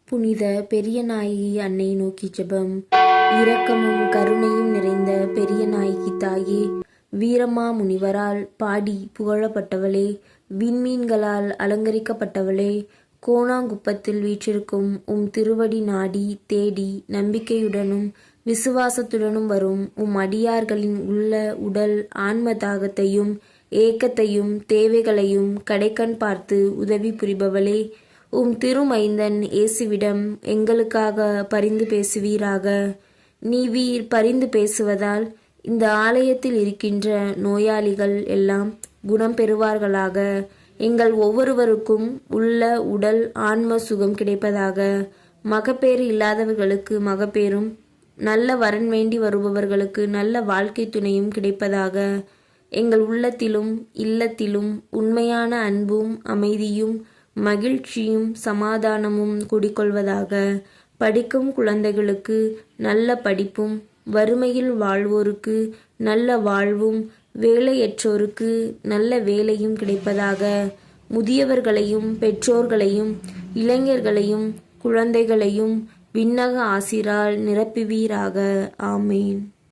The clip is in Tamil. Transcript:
புனித பெரிய நாயகி அன்னை நோக்கி ஜெபம். இரக்கமும் கருணையும் நிறைந்த பெரிய நாயகி தாயே, வீரமா முனிவரால் பாடி புகழப்பட்டவளே, விண்மீன்களால் அலங்கரிக்கப்பட்டவளே, கோணாங்குப்பத்தில் வீற்றிருக்கும் திருவடி நாடி தேடி நம்பிக்கையுடனும் விசுவாசத்துடனும் வரும் அடியார்களின் உள்ள உடல் ஆன்ம தாகத்தையும் ஏக்கத்தையும் தேவைகளையும் கடைக்கண் பார்த்து உதவி புரிபவளே, திருமைந்தன் இயேசுவிடம் எங்களுக்காக பரிந்து பேசுவீராக. நீர் பரிந்து பேசுவதால் இந்த ஆலயத்தில் இருக்கின்ற நோயாளிகள் எல்லாம் குணம் பெறுவார்களாக. எங்கள் ஒவ்வொருவருக்கும் உள்ள உடல் ஆன்ம சுகம் கிடைப்பதாக. மகப்பேறு இல்லாதவர்களுக்கு மகப்பேறும், நல்ல வரன் வேண்டி வருபவர்களுக்கு நல்ல வாழ்க்கை துணையும் கிடைப்பதாக. எங்கள் உள்ளத்திலும் இல்லத்திலும் உண்மையான அன்பும் அமைதியும் மகிழ்ச்சியும் சமாதானமும் குடிக்கொள்வதாக. படிக்கும் குழந்தைகளுக்கு நல்ல படிப்பும், வறுமையில் வாழ்வோருக்கு நல்ல வாழ்வும், வேலையற்றோருக்கு நல்ல வேலையும் கிடைப்பதாக. முதியவர்களையும் பெற்றோர்களையும் இளைஞர்களையும் குழந்தைகளையும் விண்ணக ஆசிரால் நிரப்புவீராக. ஆமேன்.